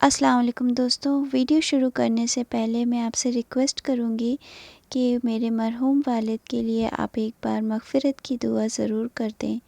अस्सलाम वालेकुम दोस्तों। वीडियो शुरू करने से पहले मैं आपसे रिक्वेस्ट करूँगी कि मेरे मरहूम वालिद के लिए आप एक बार मग़फ़िरत की दुआ ज़रूर कर दें।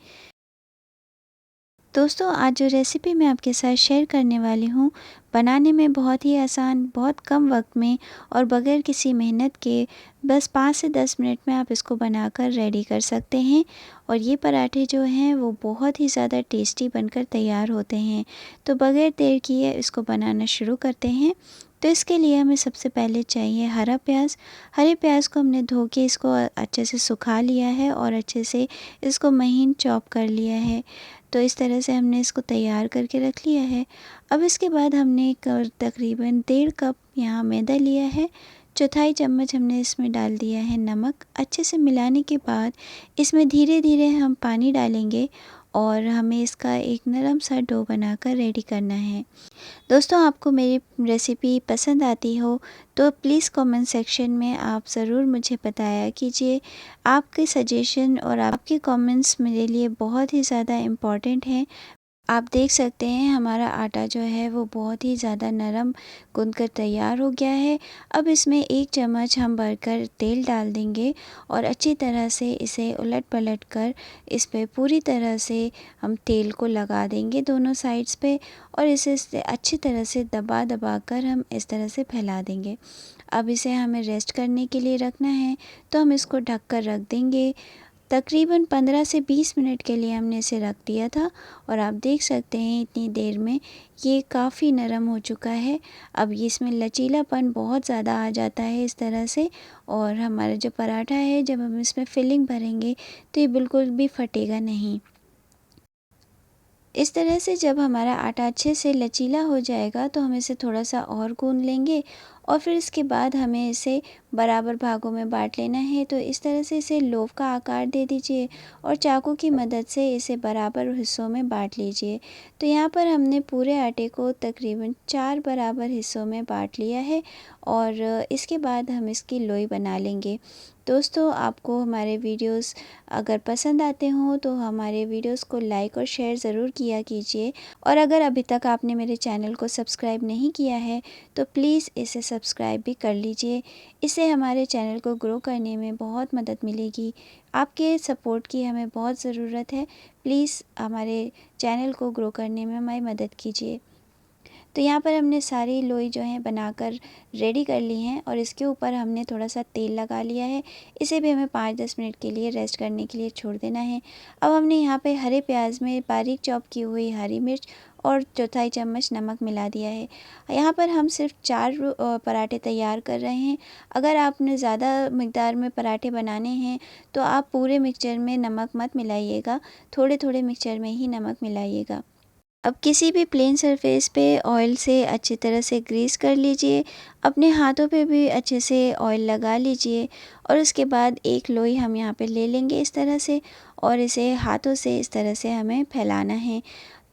दोस्तों, आज जो रेसिपी मैं आपके साथ शेयर करने वाली हूँ, बनाने में बहुत ही आसान, बहुत कम वक्त में और बग़ैर किसी मेहनत के बस 5 से 10 मिनट में आप इसको बनाकर रेडी कर सकते हैं। और ये पराठे जो हैं वो बहुत ही ज़्यादा टेस्टी बनकर तैयार होते हैं। तो बग़ैर देर किए इसको बनाना शुरू करते हैं। तो इसके लिए हमें सबसे पहले चाहिए हरा प्याज। हरे प्याज को हमने धो के इसको अच्छे से सुखा लिया है और अच्छे से इसको महीन चॉप कर लिया है। तो इस तरह से हमने इसको तैयार करके रख लिया है। अब इसके बाद हमने तकरीबन 1.5 कप यहाँ मैदा लिया है। चौथाई चम्मच हमने इसमें डाल दिया है नमक। अच्छे से मिलाने के बाद इसमें धीरे धीरे हम पानी डालेंगे और हमें इसका एक नरम सा डो बनाकर रेडी करना है। दोस्तों, आपको मेरी रेसिपी पसंद आती हो तो प्लीज़ कमेंट सेक्शन में आप ज़रूर मुझे बताया कीजिए। आपके सजेशन और आपके कमेंट्स मेरे लिए बहुत ही ज़्यादा इम्पॉर्टेंट हैं। आप देख सकते हैं हमारा आटा जो है वो बहुत ही ज़्यादा नरम गूँथ कर तैयार हो गया है। अब इसमें 1 चम्मच हम भरकर तेल डाल देंगे और अच्छी तरह से इसे उलट-पलट कर इस पे पूरी तरह से हम तेल को लगा देंगे दोनों साइड्स पे और इसे अच्छी तरह से दबा-दबा कर हम इस तरह से फैला देंगे। अब इसे हमें रेस्ट करने के लिए रखना है, तो हम इसको ढक कर रख देंगे। तकरीबन 15 से 20 मिनट के लिए हमने इसे रख दिया था और आप देख सकते हैं इतनी देर में ये काफ़ी नरम हो चुका है। अब ये इसमें लचीलापन बहुत ज़्यादा आ जाता है इस तरह से, और हमारा जो पराठा है जब हम इसमें फिलिंग भरेंगे तो ये बिल्कुल भी फटेगा नहीं। इस तरह से जब हमारा आटा अच्छे से लचीला हो जाएगा तो हम इसे थोड़ा-सा और गूँध लेंगे और फिर इसके बाद हमें इसे बराबर भागों में बाँट लेना है। तो इस तरह से इसे लोaf का आकार दे दीजिए और चाकू की मदद से इसे बराबर हिस्सों में बाँट लीजिए। तो यहाँ पर हमने पूरे आटे को तकरीबन 4 बराबर हिस्सों में बाँट लिया है और इसके बाद हम इसकी लोई बना लेंगे। दोस्तों, आपको हमारे वीडियोस अगर पसंद आते हों तो हमारे वीडियोस को लाइक और शेयर ज़रूर किया कीजिए। और अगर अभी तक आपने मेरे चैनल को सब्सक्राइब नहीं किया है तो प्लीज़ इसे सब्सक्राइब भी कर लीजिए। इससे हमारे चैनल को ग्रो करने में बहुत मदद मिलेगी। आपके सपोर्ट की हमें बहुत ज़रूरत है। प्लीज़ हमारे चैनल को ग्रो करने में हमारी मदद कीजिए। तो यहाँ पर हमने सारी लोई जो है बनाकर रेडी कर ली हैं और इसके ऊपर हमने थोड़ा सा तेल लगा लिया है। इसे भी हमें 5-10 मिनट के लिए रेस्ट करने के लिए छोड़ देना है। अब हमने यहाँ पे हरे प्याज में बारीक चॉप की हुई हरी मिर्च और चौथाई चम्मच नमक मिला दिया है। यहाँ पर हम सिर्फ 4 पराठे तैयार कर रहे हैं। अगर आपने ज़्यादा मिकदार में पराठे बनाने हैं तो आप पूरे मिक्सचर में नमक मत मिलाइएगा, थोड़े-थोड़े मिक्सचर में ही नमक मिलाइएगा। अब किसी भी प्लेन सरफेस पे ऑयल से अच्छी तरह से ग्रीस कर लीजिए। अपने हाथों पे भी अच्छे से ऑयल लगा लीजिए और उसके बाद एक लोई हम यहाँ पे ले लेंगे इस तरह से और इसे हाथों से इस तरह से हमें फैलाना है।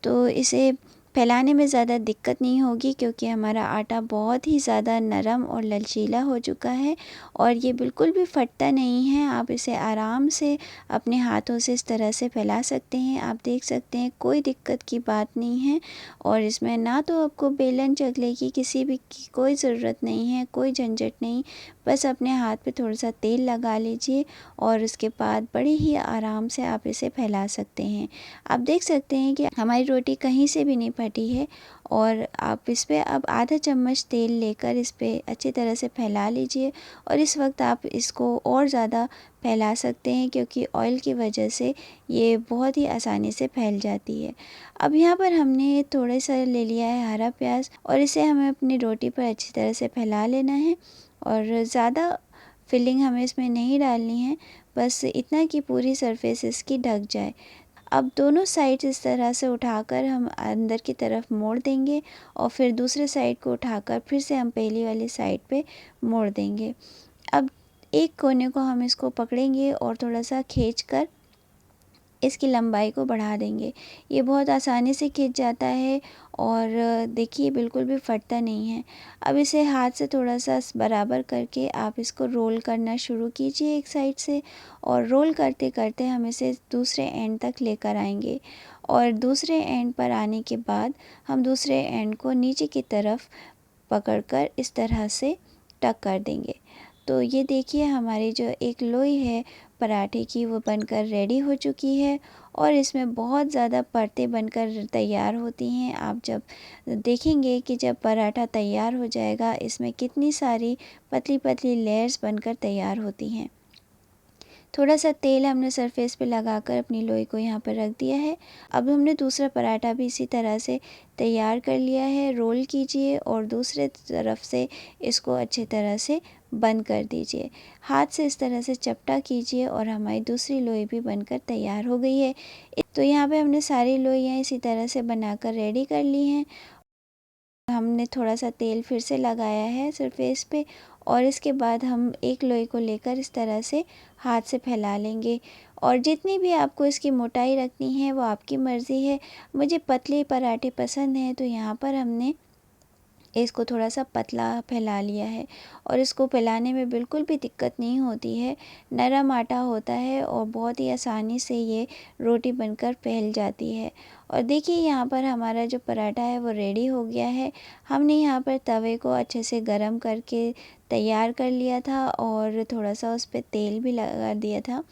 तो इसे फैलाने में ज़्यादा दिक्कत नहीं होगी क्योंकि हमारा आटा बहुत ही ज़्यादा नरम और लचीला हो चुका है और ये बिल्कुल भी फटता नहीं है। आप इसे आराम से अपने हाथों से इस तरह से फैला सकते हैं। आप देख सकते हैं कोई दिक्कत की बात नहीं है और इसमें ना तो आपको बेलन चकले की किसी भी की कोई ज़रूरत नहीं है, कोई झंझट नहीं। बस अपने हाथ पे थोड़ा सा तेल लगा लीजिए और उसके बाद बड़े ही आराम से आप इसे फैला सकते हैं। आप देख सकते हैं कि हमारी रोटी कहीं से भी नहीं फटी है और आप इस पे अब आधा चम्मच तेल लेकर इस पे अच्छी तरह से फैला लीजिए और इस वक्त आप इसको और ज़्यादा फैला सकते हैं क्योंकि ऑयल की वजह से ये बहुत ही आसानी से फैल जाती है। अब यहाँ पर हमने थोड़ा सा ले लिया है हरा प्याज और इसे हमें अपनी रोटी पर अच्छी तरह से फैला लेना है और ज़्यादा फिलिंग हमें इसमें नहीं डालनी है, बस इतना कि पूरी सरफेस इसकी ढक जाए। अब दोनों साइड इस तरह से उठाकर हम अंदर की तरफ मोड़ देंगे और फिर दूसरे साइड को उठाकर फिर से हम पहली वाली साइड पे मोड़ देंगे। अब एक कोने को हम इसको पकड़ेंगे और थोड़ा सा खींचकर इसकी लंबाई को बढ़ा देंगे। ये बहुत आसानी से खिंच जाता है और देखिए बिल्कुल भी फटता नहीं है। अब इसे हाथ से थोड़ा-सा बराबर करके आप इसको रोल करना शुरू कीजिए एक साइड से, और रोल करते-करते हम इसे दूसरे एंड तक लेकर आएँगे और दूसरे एंड पर आने के बाद हम दूसरे एंड को नीचे की तरफ पकड़कर इस तरह से टक कर देंगे। तो ये देखिए हमारी जो एक लोई है पराठे की वो बनकर रेडी हो चुकी है और इसमें बहुत ज़्यादा परतें बनकर तैयार होती हैं। आप जब देखेंगे कि जब पराठा तैयार हो जाएगा, इसमें कितनी सारी पतली-पतली लेयर्स बनकर तैयार होती हैं। थोड़ा-सा तेल हमने सरफेस पे लगाकर अपनी लोई को यहाँ पर रख दिया है। अब हमने दूसरा पराठा भी इसी तरह से तैयार कर लिया है। रोल कीजिए और दूसरे तरफ से इसको अच्छे तरह से बंद कर दीजिए। हाथ से इस तरह से चपटा कीजिए और हमारी दूसरी लोई भी बनकर तैयार हो गई है। तो यहाँ पे हमने सारी लोइयाँ इसी तरह से बनाकर रेडी कर ली हैं। हमने थोड़ा-सा तेल फिर से लगाया है सरफेस पे और इसके बाद हम एक लोई को लेकर इस तरह से हाथ से फैला लेंगे और जितनी भी आपको इसकी मोटाई रखनी है वो आपकी मर्ज़ी है। मुझे पतले पराठे पसंद हैं, तो यहाँ पर हमने इसको थोड़ा-सा पतला फैला लिया है और इसको फैलाने में बिल्कुल भी दिक्कत नहीं होती है। नरम आटा होता है और बहुत ही आसानी से ये रोटी बनकर फैल जाती है। और देखिए यहाँ पर हमारा जो पराठा है वो रेडी हो गया है। हमने यहाँ पर तवे को अच्छे से गरम करके तैयार कर लिया था और थोड़ा-सा उस पे तेल भी लगा दिया था।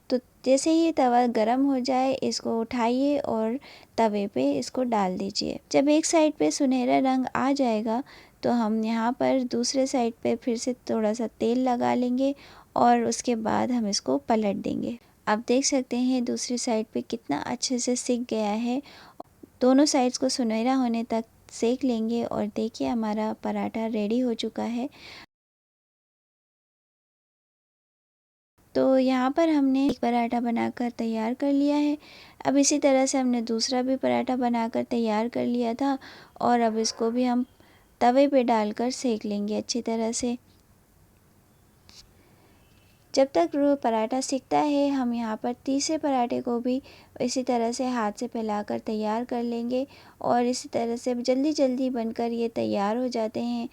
तो जैसे ही तवा गरम हो जाए, इसको उठाइए और तवे पे इसको डाल दीजिए। जब एक साइड पे सुनहरा रंग आ जाएगा तो हम यहाँ पर दूसरे साइड पे फिर से थोड़ा-सा तेल लगा लेंगे और उसके बाद हम इसको पलट देंगे। आप देख सकते हैं दूसरी साइड पे कितना अच्छे से सिक गया है। दोनों साइड्स को सुनहरा होने तक सेक लेंगे और देखिए हमारा पराठा रेडी हो चुका है। तो यहाँ पर हमने एक पराठा बनाकर तैयार कर लिया है। अब इसी तरह से हमने दूसरा भी पराठा बनाकर तैयार कर लिया था और अब इसको भी हम तवे पे डालकर सेक लेंगे अच्छी तरह से। जब तक वो पराठा सिकता है, हम यहाँ पर तीसरे पराठे को भी इसी तरह से हाथ से फैलाकर तैयार कर लेंगे और इसी तरह से जल्दी-जल्दी बनकर ये तैयार हो जाते हैं।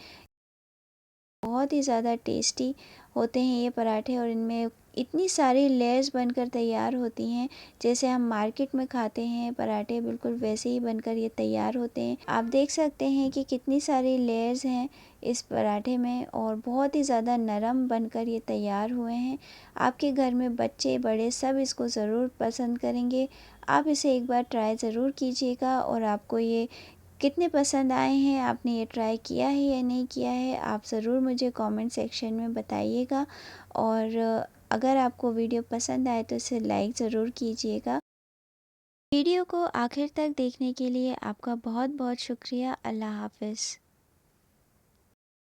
बहुत ही ज़्यादा टेस्टी होते हैं ये पराठे और इनमें इतनी सारी लेयर्स बनकर तैयार होती हैं, जैसे हम मार्केट में खाते हैं पराठे बिल्कुल वैसे ही बनकर ये तैयार होते हैं। आप देख सकते हैं कि कितनी सारी लेयर्स हैं इस पराठे में और बहुत ही ज़्यादा नरम बनकर ये तैयार हुए हैं। आपके घर में बच्चे बड़े सब इसको ज़रूर पसंद करेंगे। आप इसे एक बार ट्राई ज़रूर कीजिएगा और आपको ये कितने पसंद आए हैं, आपने ये ट्राई किया है या नहीं किया है, आप ज़रूर मुझे कमेंट सेक्शन में बताइएगा। और अगर आपको वीडियो पसंद आए तो इसे लाइक ज़रूर कीजिएगा। वीडियो को आखिर तक देखने के लिए आपका बहुत बहुत शुक्रिया। अल्लाह हाफ़िज़।